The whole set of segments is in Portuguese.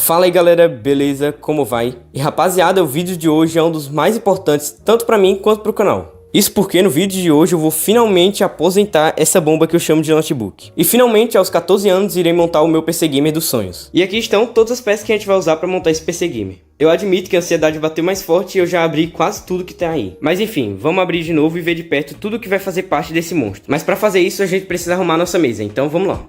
Fala aí galera, beleza? Como vai? E rapaziada, o vídeo de hoje é um dos mais importantes tanto pra mim quanto pro canal. Isso porque no vídeo de hoje eu vou finalmente aposentar essa bomba que eu chamo de notebook. E finalmente aos 14 anos irei montar o meu PC Gamer dos sonhos. E aqui estão todas as peças que a gente vai usar pra montar esse PC Gamer. Eu admito que a ansiedade bateu mais forte e eu já abri quase tudo que tem aí. Mas enfim, vamos abrir de novo e ver de perto tudo que vai fazer parte desse monstro. Mas pra fazer isso a gente precisa arrumar nossa mesa, então vamos lá.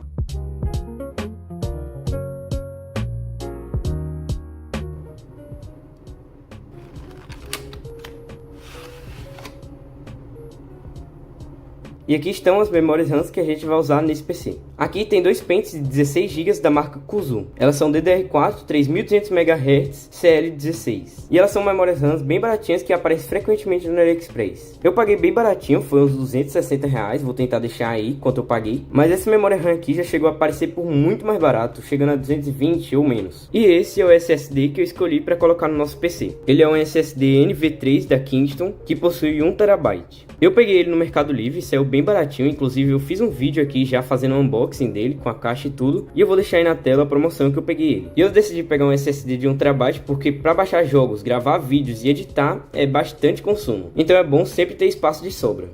E aqui estão as memórias RAM que a gente vai usar nesse PC. Aqui tem dois pentes de 16 GB da marca Kuzu. Elas são DDR4 3200 MHz CL16. E elas são memórias RAM bem baratinhas que aparecem frequentemente no AliExpress. Eu paguei bem baratinho, foi uns R$260, vou tentar deixar aí quanto eu paguei. Mas essa memória RAM aqui já chegou a aparecer por muito mais barato, chegando a 220 ou menos. E esse é o SSD que eu escolhi para colocar no nosso PC. Ele é um SSD NV3 da Kingston, que possui 1 TB. Eu peguei ele no Mercado Livre, saiu bem baratinho, inclusive eu fiz um vídeo aqui já fazendo um unboxing dele, com a caixa e tudo, e eu vou deixar aí na tela a promoção que eu peguei ele. E eu decidi pegar um SSD de 1 TB porque para baixar jogos, gravar vídeos e editar é bastante consumo, então é bom sempre ter espaço de sobra.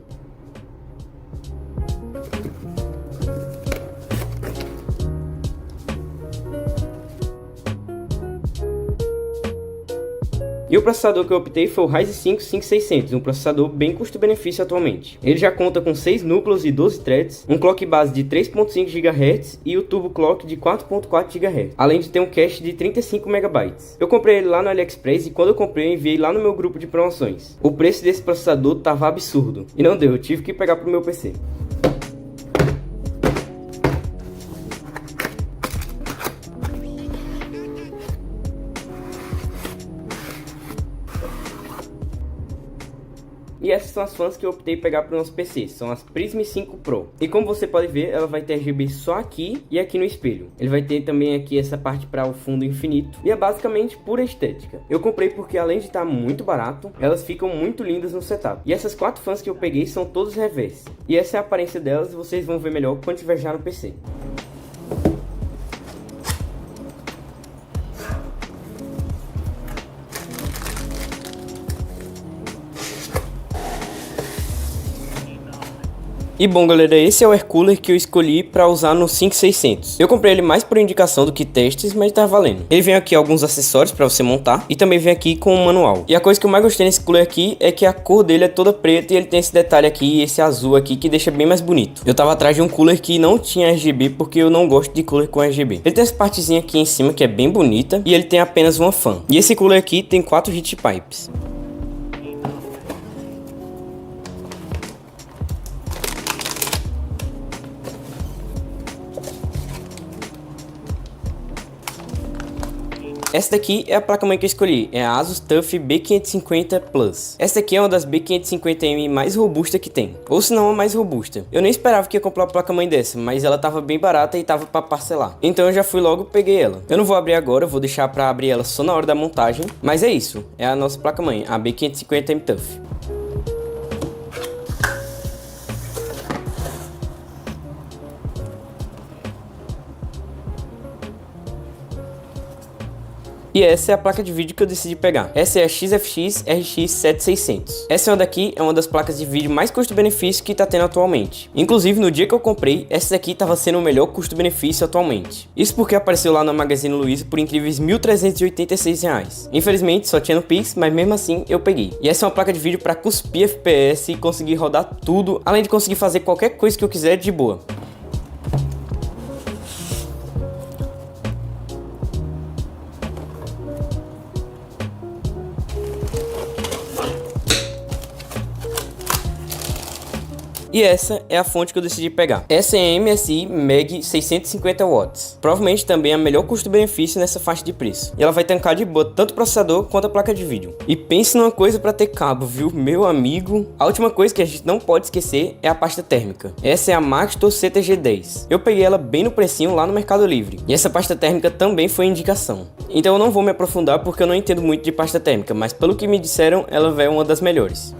E o processador que eu optei foi o Ryzen 5 5600, um processador bem custo-benefício atualmente. Ele já conta com 6 núcleos e 12 threads, um clock base de 3.5 GHz e o turbo clock de 4.4 GHz, além de ter um cache de 35 MB. Eu comprei ele lá no AliExpress e quando eu comprei eu enviei lá no meu grupo de promoções. O preço desse processador tava absurdo e não deu, eu tive que pegar pro meu PC. E essas são as fãs que eu optei pegar para o nosso PC, são as Prism 5 Pro. E como você pode ver, ela vai ter RGB só aqui e aqui no espelho. Ele vai ter também aqui essa parte para o fundo infinito. E é basicamente pura estética. Eu comprei porque além de estar muito barato, elas ficam muito lindas no setup. E essas 4 fãs que eu peguei são todas reverse. E essa é a aparência delas e vocês vão ver melhor quando tiver já no PC. E bom galera, esse é o air cooler que eu escolhi para usar no 5600. Eu comprei ele mais por indicação do que testes, mas tá valendo. Ele vem aqui alguns acessórios para você montar e também vem aqui com um manual. E a coisa que eu mais gostei nesse cooler aqui é que a cor dele é toda preta e ele tem esse detalhe aqui, esse azul aqui que deixa bem mais bonito. Eu tava atrás de um cooler que não tinha RGB porque eu não gosto de cooler com RGB. Ele tem essa partezinha aqui em cima que é bem bonita e ele tem apenas uma fan. E esse cooler aqui tem 4 heat pipes. Essa daqui é a placa-mãe que eu escolhi, é a Asus TUF B550 Plus. Essa daqui é uma das B550M mais robusta que tem, ou se não a mais robusta. Eu nem esperava que ia comprar uma placa-mãe dessa, mas ela tava bem barata e tava para parcelar. Então eu já fui logo e peguei ela. Eu não vou abrir agora, vou deixar para abrir ela só na hora da montagem. Mas é isso, é a nossa placa-mãe, a B550M TUF. E essa é a placa de vídeo que eu decidi pegar. Essa é a XFX RX 7600. Essa daqui é uma das placas de vídeo mais custo-benefício que tá tendo atualmente. Inclusive no dia que eu comprei, essa daqui tava sendo o melhor custo-benefício atualmente. Isso porque apareceu lá na Magazine Luiza por incríveis R$ 1.386. Infelizmente só tinha no Pix, mas mesmo assim eu peguei. E essa é uma placa de vídeo para cuspir FPS e conseguir rodar tudo, além de conseguir fazer qualquer coisa que eu quiser de boa. E essa é a fonte que eu decidi pegar. Essa é a MSI Mag 650 watts. Provavelmente também é a melhor custo-benefício nessa faixa de preço. E ela vai tancar de boa tanto o processador quanto a placa de vídeo. E pense numa coisa para ter cabo, viu, meu amigo? A última coisa que a gente não pode esquecer é a pasta térmica. Essa é a Maxtor CTG10. Eu peguei ela bem no precinho lá no Mercado Livre. E essa pasta térmica também foi indicação. Então eu não vou me aprofundar porque eu não entendo muito de pasta térmica, mas pelo que me disseram, ela é uma das melhores.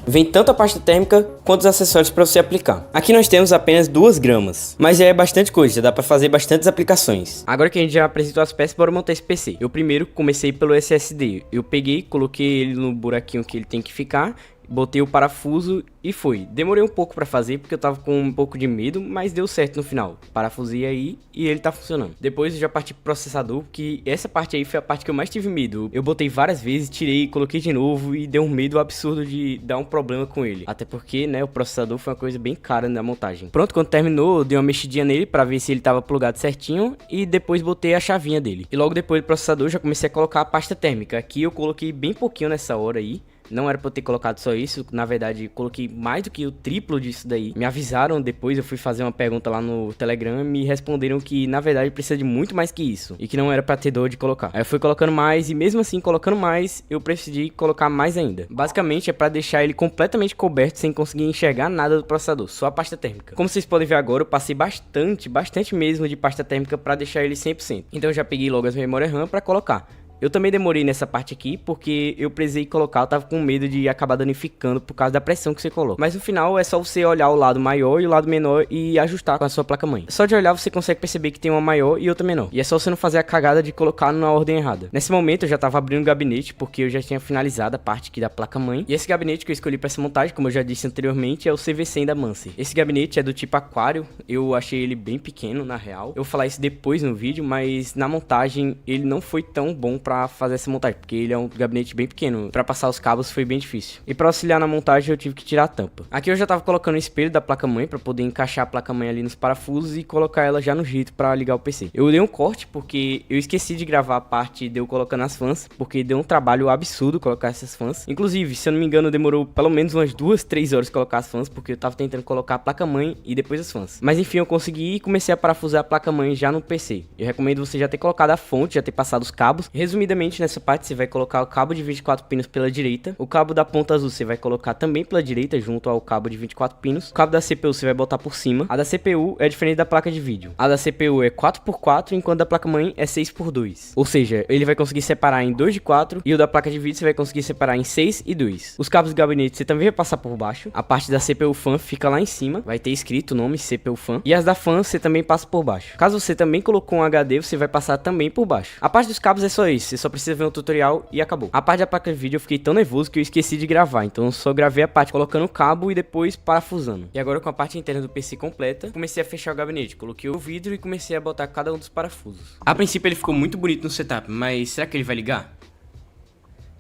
Vem tanto a pasta térmica quanto os acessórios para você aplicar. Aqui nós temos apenas 2 gramas, mas já é bastante coisa, dá para fazer bastantes aplicações. Agora que a gente já apresentou as peças, bora montar esse PC. Eu primeiro comecei pelo SSD, eu peguei, coloquei ele no buraquinho que ele tem que ficar, botei o parafuso e foi. Demorei um pouco pra fazer porque eu tava com um pouco de medo, mas deu certo no final. Parafusei aí e ele tá funcionando. Depois eu já parti pro processador, que essa parte aí foi a parte que eu mais tive medo. Eu botei várias vezes, tirei, coloquei de novo e deu um medo absurdo de dar um problema com ele. Até porque, né, o processador foi uma coisa bem cara na montagem. Pronto, quando terminou, eu dei uma mexidinha nele pra ver se ele tava plugado certinho e depois botei a chavinha dele. E logo depois do processador já comecei a colocar a pasta térmica. Aqui eu coloquei bem pouquinho nessa hora aí. Não era pra eu ter colocado só isso, na verdade coloquei mais do que o triplo disso daí. Me avisaram depois, eu fui fazer uma pergunta lá no Telegram e me responderam que na verdade precisa de muito mais que isso. E que não era pra ter dor de colocar. Aí eu fui colocando mais e mesmo assim colocando mais, eu preferi colocar mais ainda. Basicamente é pra deixar ele completamente coberto sem conseguir enxergar nada do processador, só a pasta térmica. Como vocês podem ver agora, eu passei bastante mesmo de pasta térmica pra deixar ele 100%. Então eu já peguei logo as memórias RAM pra colocar. Eu também demorei nessa parte aqui, porque eu precisei colocar, eu tava com medo de acabar danificando por causa da pressão que você coloca. Mas no final é só você olhar o lado maior e o lado menor e ajustar com a sua placa-mãe. Só de olhar você consegue perceber que tem uma maior e outra menor. E é só você não fazer a cagada de colocar na ordem errada. Nesse momento eu já tava abrindo o gabinete, porque eu já tinha finalizado a parte aqui da placa-mãe. E esse gabinete que eu escolhi pra essa montagem, como eu já disse anteriormente, é o CV100 da Mancer. Esse gabinete é do tipo aquário, eu achei ele bem pequeno na real. Eu vou falar isso depois no vídeo, mas na montagem ele não foi tão bom pra fazer essa montagem, porque ele é um gabinete bem pequeno. Pra passar os cabos foi bem difícil. E pra auxiliar na montagem eu tive que tirar a tampa. Aqui eu já tava colocando o espelho da placa-mãe pra poder encaixar a placa-mãe ali nos parafusos e colocar ela já no jeito pra ligar o PC. Eu dei um corte porque eu esqueci de gravar a parte de eu colocando as fãs, porque deu um trabalho absurdo colocar essas fãs. Inclusive, se eu não me engano, demorou pelo menos umas 2-3 horas colocar as fãs, porque eu tava tentando colocar a placa-mãe e depois as fãs. Mas enfim, eu consegui e comecei a parafusar a placa-mãe já no PC. Eu recomendo você já ter colocado a fonte, já ter passado os cabos. Resumidamente, nessa parte você vai colocar o cabo de 24 pinos pela direita, o cabo da ponta azul você vai colocar também pela direita junto ao cabo de 24 pinos, o cabo da CPU você vai botar por cima. A da CPU é diferente da placa de vídeo, a da CPU é 4x4 enquanto a placa mãe é 6x2, ou seja, ele vai conseguir separar em 2 de 4 e o da placa de vídeo você vai conseguir separar em 6 e 2. Os cabos do gabinete você também vai passar por baixo, a parte da CPU fan fica lá em cima, vai ter escrito o nome CPU fan, e as da fan você também passa por baixo. Caso você também colocou um HD, você vai passar também por baixo. A parte dos cabos é só isso, você só precisa ver um tutorial e acabou. A parte da placa de vídeo eu fiquei tão nervoso que eu esqueci de gravar, então eu só gravei a parte colocando o cabo e depois parafusando. E agora com a parte interna do PC completa, comecei a fechar o gabinete, coloquei o vidro e comecei a botar cada um dos parafusos. A princípio ele ficou muito bonito no setup, mas será que ele vai ligar?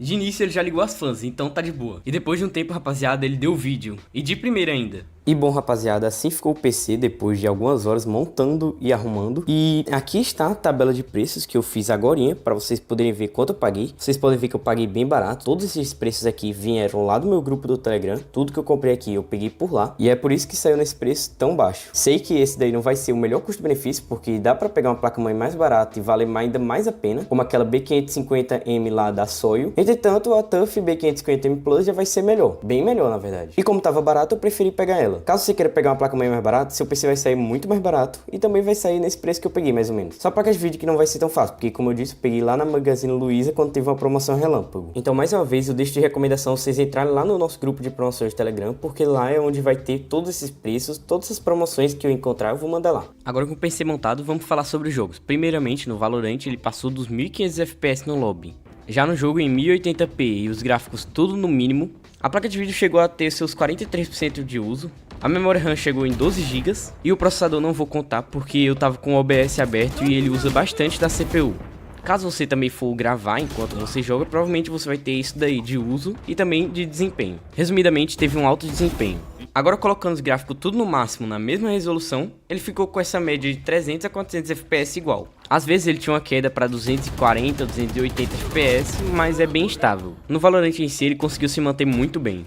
De início ele já ligou as fãs, então tá de boa. E depois de um tempo, rapaziada, ele deu o vídeo. E de primeira ainda. E bom, rapaziada, assim ficou o PC depois de algumas horas montando e arrumando. E aqui está a tabela de preços que eu fiz agorinha, para vocês poderem ver quanto eu paguei. Vocês podem ver que eu paguei bem barato. Todos esses preços aqui vieram lá do meu grupo do Telegram. Tudo que eu comprei aqui eu peguei por lá. E é por isso que saiu nesse preço tão baixo. Sei que esse daí não vai ser o melhor custo-benefício, porque dá para pegar uma placa-mãe mais barata e vale ainda mais a pena, como aquela B550M lá da Soil. Entretanto, a TUF B550M Plus já vai ser melhor. Bem melhor, na verdade. E como tava barato, eu preferi pegar ela. Caso você queira pegar uma placa-mãe mais barata, seu PC vai sair muito mais barato e também vai sair nesse preço que eu peguei, mais ou menos. Só placa de vídeo que não vai ser tão fácil, porque como eu disse, eu peguei lá na Magazine Luiza quando teve uma promoção relâmpago. Então, mais uma vez, eu deixo de recomendação vocês entrarem lá no nosso grupo de promoções de Telegram, porque lá é onde vai ter todos esses preços, todas essas promoções que eu encontrar, eu vou mandar lá. Agora com o PC montado, vamos falar sobre os jogos. Primeiramente, no Valorant, ele passou dos 1500 FPS no lobby. Já no jogo em 1080p e os gráficos tudo no mínimo, a placa de vídeo chegou a ter seus 43% de uso, a memória RAM chegou em 12 GB e o processador não vou contar porque eu tava com o OBS aberto e ele usa bastante da CPU. Caso você também for gravar enquanto você joga, provavelmente você vai ter isso daí de uso e também de desempenho. Resumidamente, teve um alto desempenho. Agora colocando os gráficos tudo no máximo na mesma resolução, ele ficou com essa média de 300 a 400 FPS igual. Às vezes ele tinha uma queda para 240 ou 280 FPS, mas é bem estável. No Valorant em si ele conseguiu se manter muito bem.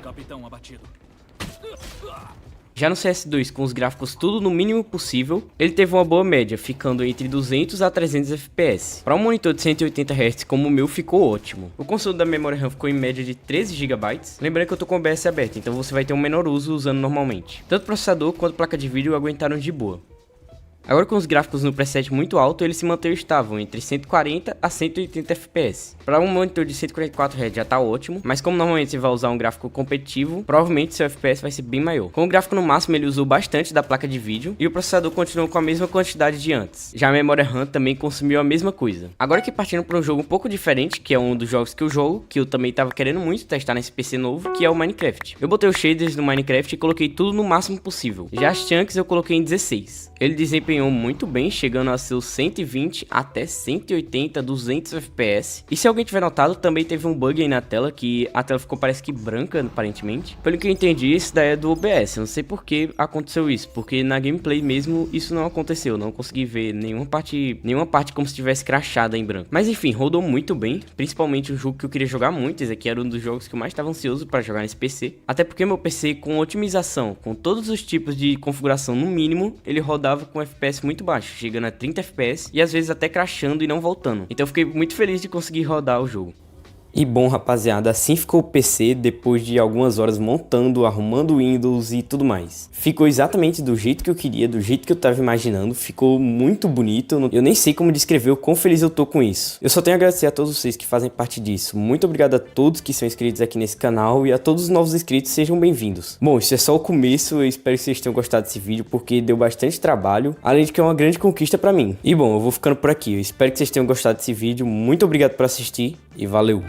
Capitão abatido. Já no CS2, com os gráficos tudo no mínimo possível, ele teve uma boa média, ficando entre 200 a 300 FPS. Para um monitor de 180 Hz como o meu, ficou ótimo. O consumo da memória RAM ficou em média de 13 GB. Lembrando que eu tô com o OBS aberto, então você vai ter um menor uso usando normalmente. Tanto o processador quanto a placa de vídeo aguentaram de boa. Agora com os gráficos no preset muito alto, ele se manteve estável entre 140 a 180 FPS. Para um monitor de 144 Hz já tá ótimo, mas como normalmente você vai usar um gráfico competitivo, provavelmente seu FPS vai ser bem maior. Com o gráfico no máximo ele usou bastante da placa de vídeo e o processador continuou com a mesma quantidade de antes. Já a memória RAM também consumiu a mesma coisa. Agora que partindo para um jogo um pouco diferente, que é um dos jogos que eu jogo, que eu também tava querendo muito testar nesse PC novo, que é o Minecraft. Eu botei os shaders no Minecraft e coloquei tudo no máximo possível. Já as chunks eu coloquei em 16. Ele desempenhou muito bem, chegando a seus 120 até 180, 200 FPS. E se alguém tiver notado, também teve um bug aí na tela, que a tela ficou parece que branca, aparentemente. Pelo que eu entendi, isso daí é do OBS, eu não sei por que aconteceu isso, porque na gameplay mesmo isso não aconteceu, não consegui ver nenhuma parte como se tivesse crachada em branco. Mas enfim, rodou muito bem, principalmente um jogo que eu queria jogar muito, esse aqui era um dos jogos que eu mais estava ansioso para jogar nesse PC. Até porque meu PC com otimização, com todos os tipos de configuração no mínimo, ele rodava com FPS muito baixo, chegando a 30 FPS e às vezes até crashando e não voltando. Então eu fiquei muito feliz de conseguir rodar o jogo. E bom, rapaziada, assim ficou o PC depois de algumas horas montando, arrumando Windows e tudo mais. Ficou exatamente do jeito que eu queria, do jeito que eu tava imaginando, ficou muito bonito, eu nem sei como descrever o quão feliz eu tô com isso. Eu só tenho a agradecer a todos vocês que fazem parte disso, muito obrigado a todos que são inscritos aqui nesse canal e a todos os novos inscritos, sejam bem-vindos. Bom, isso é só o começo, eu espero que vocês tenham gostado desse vídeo porque deu bastante trabalho, além de que é uma grande conquista pra mim. E bom, eu vou ficando por aqui, eu espero que vocês tenham gostado desse vídeo, muito obrigado por assistir e valeu!